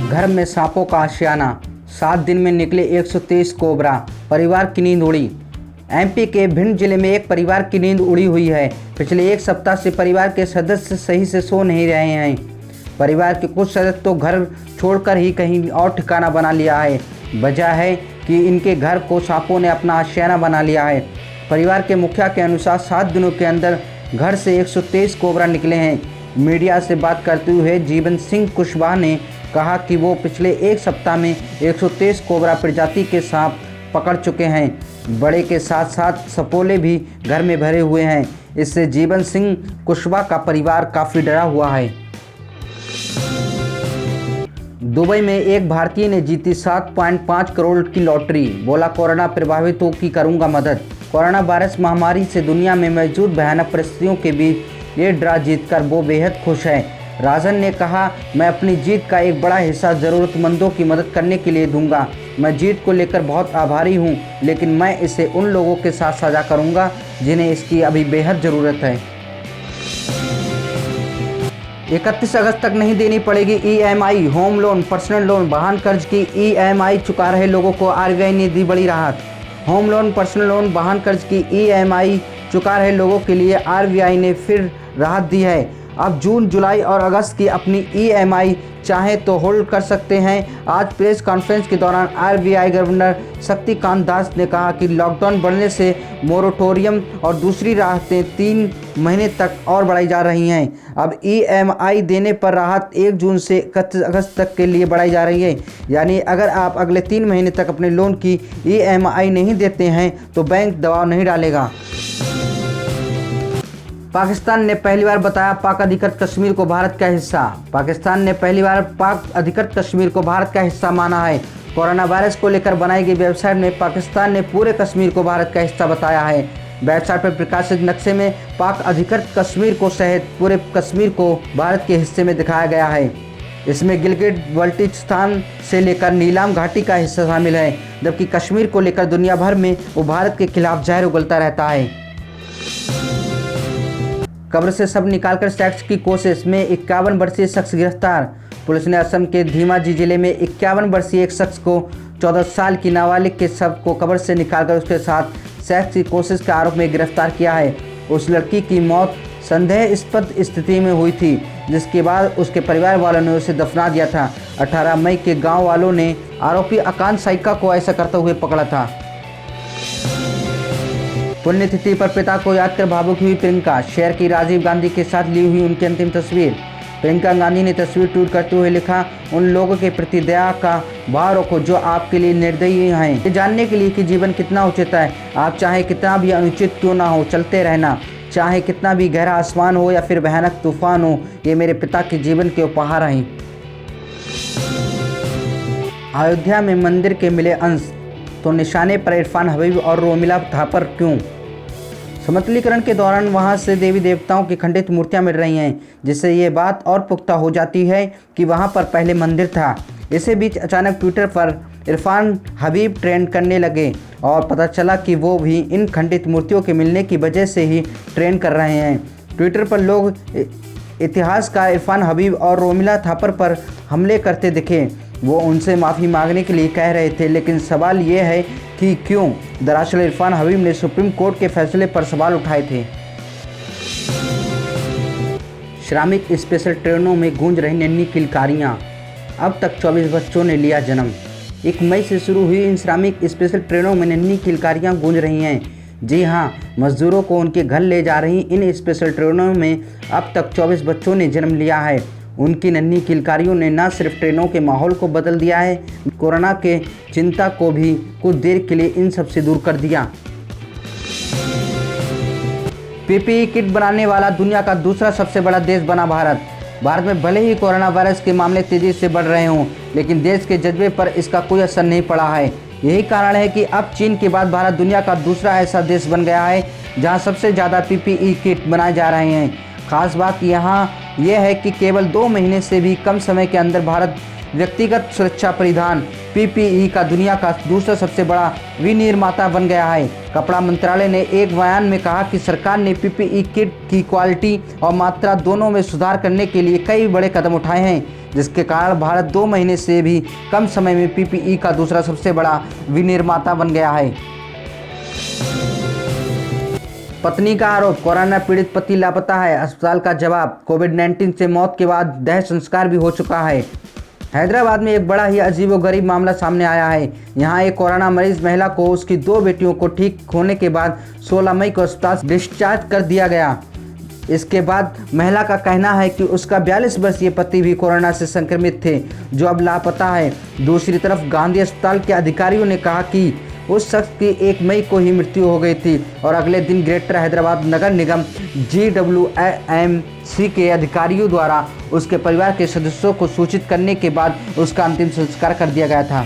घर में सांपों का आशियाना, 7 दिन में निकले 123 कोबरा, परिवार की नींद उड़ी। एमपी के भिंड जिले में एक परिवार की नींद उड़ी हुई है। पिछले एक सप्ताह से परिवार के सदस्य सही से सो नहीं रहे हैं। परिवार के कुछ सदस्य तो घर छोड़कर ही कहीं और ठिकाना बना लिया है। वजह है कि इनके घर को सांपों ने अपना आशियाना बना लिया है। परिवार के मुखिया के अनुसार 7 दिनों के अंदर घर से 123 कोबरा निकले हैं। मीडिया से बात करते हुए जीवन सिंह कुशवाहा ने कहा कि वो पिछले एक सप्ताह में 123 कोबरा प्रजाति के सांप पकड़ चुके हैं। बड़े के साथ साथ सपोले भी घर में भरे हुए हैं। इससे जीवन सिंह कुशवाहा का परिवार काफ़ी डरा हुआ है। दुबई में एक भारतीय ने जीती 7.5 करोड़ की लॉटरी। बोला, कोरोना प्रभावितों की करूंगा मदद। कोरोना वायरस महामारी से दुनिया में मौजूद भयानक परिस्थितियों के बीच ये ड्रा जीतकर वो बेहद खुश है। राजन ने कहा, मैं अपनी जीत का एक बड़ा हिस्सा ज़रूरतमंदों की मदद करने के लिए दूंगा। मैं जीत को लेकर बहुत आभारी हूं, लेकिन मैं इसे उन लोगों के साथ साझा करूंगा जिन्हें इसकी अभी बेहद ज़रूरत है। 31 अगस्त तक नहीं देनी पड़ेगी EMI. Home loan, personal loan, वाहन कर्ज की ईएमआई चुका रहे लोगों को आरबीआई ने दी बड़ी राहत। होम लोन, पर्सनल लोन, वाहन कर्ज की ईएमआई चुका रहे लोगों के लिए आरबीआई ने फिर राहत दी है। अब जून, जुलाई और अगस्त की अपनी ईएमआई चाहे तो होल्ड कर सकते हैं। आज प्रेस कॉन्फ्रेंस के दौरान आरबीआई गवर्नर शक्तिकांत दास ने कहा कि लॉकडाउन बढ़ने से मोरेटोरियम और दूसरी राहतें 3 महीने तक और बढ़ाई जा रही हैं। अब ईएमआई देने पर राहत 1 जून से 31 अगस्त तक के लिए बढ़ाई जा रही है। यानी अगर आप अगले 3 महीने तक अपने लोन की ईएमआई नहीं देते हैं तो बैंक दबाव नहीं डालेगा। पाकिस्तान ने पहली बार बताया पाक अधिकृत कश्मीर को भारत का हिस्सा। पाकिस्तान ने पहली बार पाक अधिकृत कश्मीर को भारत का हिस्सा माना है। कोरोना वायरस को लेकर बनाई गई वेबसाइट में पाकिस्तान ने पूरे कश्मीर को भारत का हिस्सा बताया है। वेबसाइट पर प्रकाशित नक्शे में पाक अधिकृत कश्मीर को सहित पूरे कश्मीर को भारत के हिस्से में दिखाया गया है। इसमें गिलगिट बल्टिस्तान से लेकर नीलाम घाटी का हिस्सा शामिल है, जबकि कश्मीर को लेकर दुनिया भर में वो भारत के खिलाफ जहर उगलता रहता है। कब्र से सब निकालकर सेक्स की कोशिश में 51 वर्षीय शख्स गिरफ्तार। पुलिस ने असम के धीमाजी जिले में 51 वर्षीय एक शख्स को 14 साल की नाबालिग के शव को कब्र से निकालकर उसके साथ सेक्स की कोशिश के आरोप में गिरफ्तार किया है। उस लड़की की मौत संदेहास्पद स्थिति में हुई थी, जिसके बाद उसके परिवार वालों ने उसे दफना दिया था। 18 मई के गाँव वालों ने आरोपी आकांश साइका को ऐसा करते हुए पकड़ा था। पुण्यतिथि पर पिता को याद कर भावुक हुई प्रियंका। शेयर की राजीव गांधी के साथ ली हुई उनकी अंतिम तस्वीर। प्रियंका गांधी ने तस्वीर ट्वीट करते हुए लिखा, उन लोगों के प्रति दया का भाव रखो जो आपके लिए निर्दयी हैं। ये जानने के लिए कि जीवन कितना उचित है। आप चाहे कितना भी अनुचित क्यों ना हो, चलते रहना। चाहे कितना भी गहरा आसमान हो या फिर भयानक तूफान हो, ये मेरे पिता के जीवन के उपहार हैं। अयोध्या में मंदिर के मिले अंश तो निशाने पर इरफान हबीब और रोमिला थापर क्यों? समतलीकरण के दौरान वहां से देवी देवताओं की खंडित मूर्तियां मिल रही हैं, जिससे ये बात और पुख्ता हो जाती है कि वहां पर पहले मंदिर था। इसी बीच अचानक ट्विटर पर इरफान हबीब ट्रेंड करने लगे और पता चला कि वो भी इन खंडित मूर्तियों के मिलने की वजह से ही ट्रेंड कर रहे हैं। ट्विटर पर लोग इतिहासकार इरफान हबीब और रोमिला थापर पर हमले करते दिखे। वो उनसे माफ़ी मांगने के लिए कह रहे थे, लेकिन सवाल ये है कि क्यों? दरअसल इरफान हबीब ने सुप्रीम कोर्ट के फैसले पर सवाल उठाए थे। श्रमिक स्पेशल ट्रेनों में गूंज रही नन्ही किलकारियां। अब तक 24 बच्चों ने लिया जन्म। 1 मई से शुरू हुई इन श्रमिक स्पेशल ट्रेनों में नन्ही किलकारियां गूंज रही हैं। जी हाँ, मजदूरों को उनके घर ले जा रही इन स्पेशल ट्रेनों में अब तक 24 बच्चों ने जन्म लिया है। उनकी नन्ही किलकारियों ने न सिर्फ ट्रेनों के माहौल को बदल दिया है, कोरोना के चिंता को भी कुछ देर के लिए इन सब से दूर कर दिया। पीपीई किट बनाने वाला दुनिया का दूसरा सबसे बड़ा देश बना भारत। भारत में भले ही कोरोना वायरस के मामले तेजी से बढ़ रहे हों, लेकिन देश के जज्बे पर इसका कोई असर नहीं पड़ा है। यही कारण है कि अब चीन के बाद भारत दुनिया का दूसरा ऐसा देश बन गया है जहां सबसे ज़्यादा पीपीई किट बनाए जा रहे हैं। खास बात यहाँ यह है कि केवल 2 महीने से भी कम समय के अंदर भारत व्यक्तिगत सुरक्षा परिधान पीपीई का दुनिया का दूसरा सबसे बड़ा विनिर्माता बन गया है। कपड़ा मंत्रालय ने एक बयान में कहा कि सरकार ने पीपीई किट की क्वालिटी और मात्रा दोनों में सुधार करने के लिए कई बड़े कदम उठाए हैं, जिसके कारण भारत 2 महीने से भी कम समय में पीपीई का दूसरा सबसे बड़ा विनिर्माता बन गया है। पत्नी का आरोप, कोरोना पीड़ित पति लापता है, अस्पताल का जवाब, कोविड-19 से मौत के बाद देह संस्कार भी हो चुका है। हैदराबाद में एक बड़ा ही अजीबोगरीब मामला सामने आया है। यहाँ एक कोरोना मरीज महिला को उसकी 2 बेटियों को ठीक होने के बाद 16 मई को अस्पताल से डिस्चार्ज कर दिया गया। इसके बाद महिला का कहना है कि उसका 42 वर्षीय पति भी कोरोना से संक्रमित थे, जो अब लापता है। दूसरी तरफ गांधी अस्पताल के अधिकारियों ने कहा कि उस शख्स की 1 मई को ही मृत्यु हो गई थी और अगले दिन ग्रेटर हैदराबाद नगर निगम GWAMC के अधिकारियों द्वारा उसके परिवार के सदस्यों को सूचित करने के बाद उसका अंतिम संस्कार कर दिया गया था।